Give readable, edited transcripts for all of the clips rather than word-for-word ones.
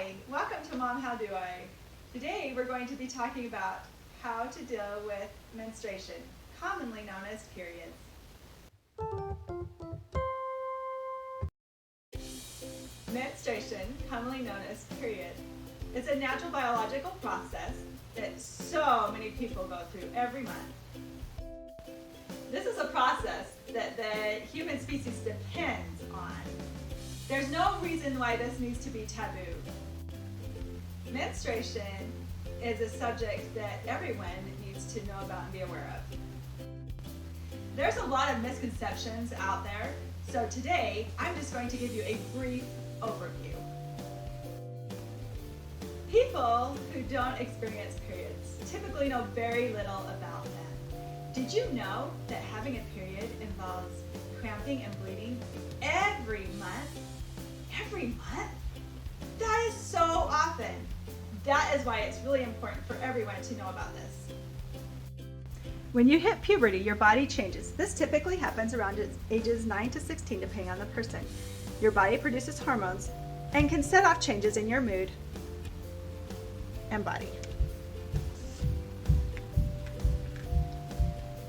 Hi, welcome to Mom How Do I? Today we're going to be talking about how to deal with menstruation, commonly known as periods. Menstruation, commonly known as period, is a natural biological process that so many people go through every month. This is a process that the human species depends on. There's no reason why this needs to be taboo. Menstruation is a subject that everyone needs to know about and be aware of. There's a lot of misconceptions out there, so today I'm just going to give you a brief overview. People who don't experience periods typically know very little about them. Did you know that having a period involves cramping and bleeding every month? Every month? That is so often. That is why it's really important for everyone to know about this. When you hit puberty, your body changes. This typically happens around ages 9 to 16, depending on the person. Your body produces hormones and can set off changes in your mood and body.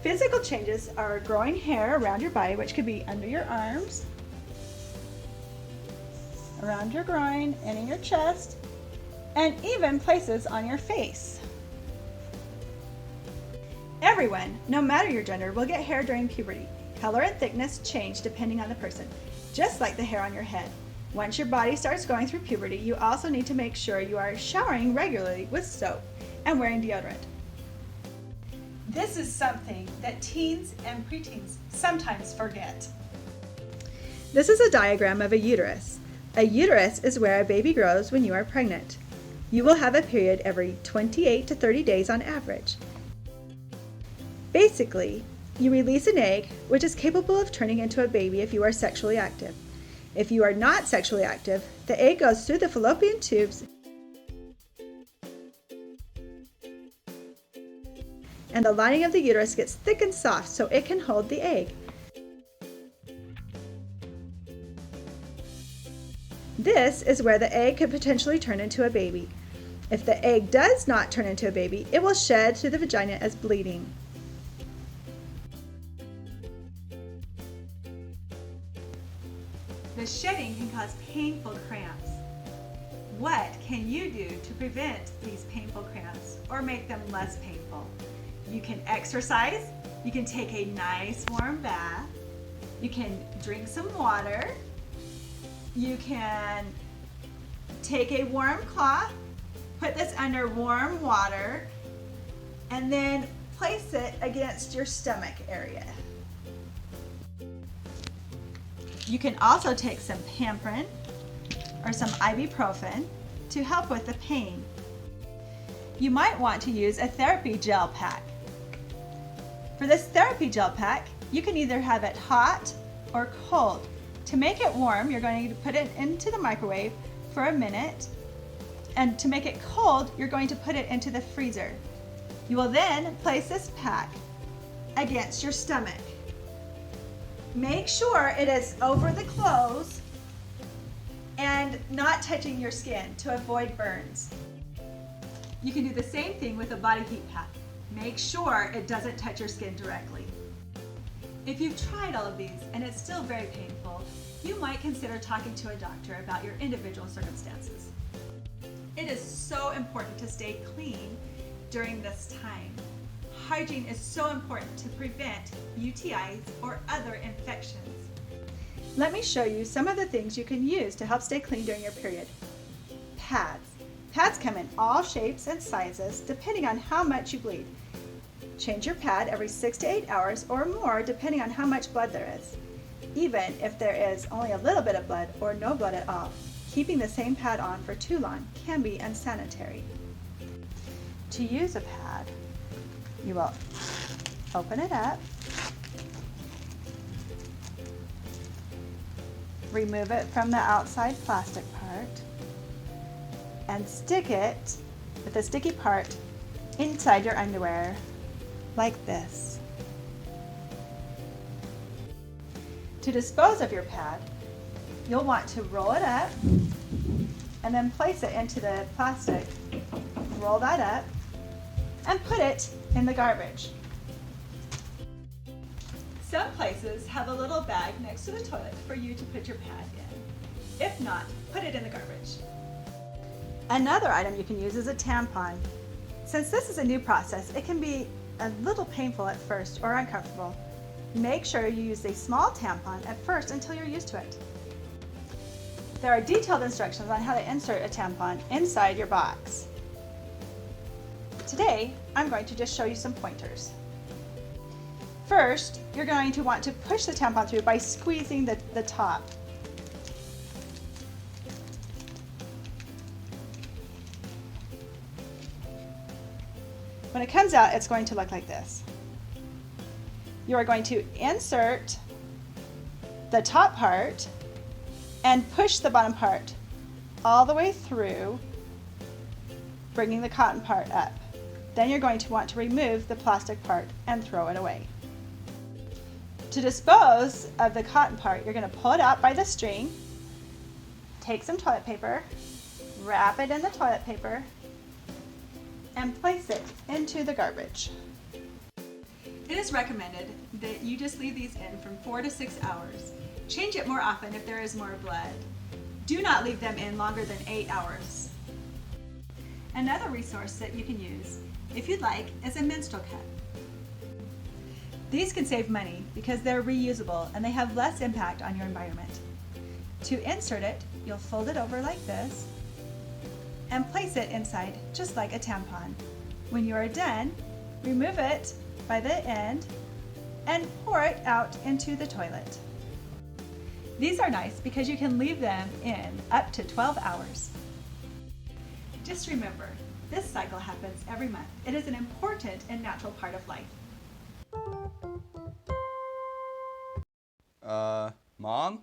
Physical changes are growing hair around your body, which could be under your arms, around your groin, and in your chest, and even places on your face. Everyone, no matter your gender, will get hair during puberty. Color and thickness change depending on the person, just like the hair on your head. Once your body starts going through puberty, you also need to make sure you are showering regularly with soap and wearing deodorant. This is something that teens and preteens sometimes forget. This is a diagram of a uterus. A uterus is where a baby grows when you are pregnant. You will have a period every 28 to 30 days on average. Basically, you release an egg, which is capable of turning into a baby if you are sexually active. If you are not sexually active, the egg goes through the fallopian tubes and the lining of the uterus gets thick and soft so it can hold the egg. This is where the egg could potentially turn into a baby. If the egg does not turn into a baby, it will shed through the vagina as bleeding. The shedding can cause painful cramps. What can you do to prevent these painful cramps or make them less painful? You can exercise, you can take a nice warm bath, you can drink some water, you can take a warm cloth, put this under warm water, and then place it against your stomach area. You can also take some Pamprin or some ibuprofen to help with the pain. You might want to use a therapy gel pack. For this therapy gel pack, you can either have it hot or cold. To make it warm, you're going to put it into the microwave for a minute, and to make it cold, you're going to put it into the freezer. You will then place this pack against your stomach. Make sure it is over the clothes and not touching your skin to avoid burns. You can do the same thing with a body heat pack. Make sure it doesn't touch your skin directly. If you've tried all of these and it's still very painful, you might consider talking to a doctor about your individual circumstances. It is so important to stay clean during this time. Hygiene is so important to prevent UTIs or other infections. Let me show you some of the things you can use to help stay clean during your period. Pads. Pads come in all shapes and sizes depending on how much you bleed. Change your pad every 6 to 8 hours or more depending on how much blood there is. Even if there is only a little bit of blood or no blood at all, keeping the same pad on for too long can be unsanitary. To use a pad, you will open it up, remove it from the outside plastic part, and stick it with the sticky part inside your underwear like this. To dispose of your pad, you'll want to roll it up and then place it into the plastic. Roll that up and put it in the garbage. Some places have a little bag next to the toilet for you to put your pad in. If not, put it in the garbage. Another item you can use is a tampon. Since this is a new process, it can be a little painful at first or uncomfortable. Make sure you use a small tampon at first until you're used to it. There are detailed instructions on how to insert a tampon inside your box. Today, I'm going to just show you some pointers. First, you're going to want to push the tampon through by squeezing the top. When it comes out, it's going to look like this. You are going to insert the top part and push the bottom part all the way through, bringing the cotton part up. Then you're going to want to remove the plastic part and throw it away. To dispose of the cotton part, you're going to pull it out by the string, take some toilet paper, wrap it in the toilet paper, and place it into the garbage. It is recommended that you just leave these in from 4 to 6 hours. Change it more often if there is more blood. Do not leave them in longer than 8 hours. Another resource that you can use, if you'd like, is a menstrual cup. These can save money because they're reusable and they have less impact on your environment. To insert it, you'll fold it over like this and place it inside just like a tampon. When you are done, remove it by the end and pour it out into the toilet. These are nice because you can leave them in up to 12 hours. Just remember, this cycle happens every month. It is an important and natural part of life. Mom?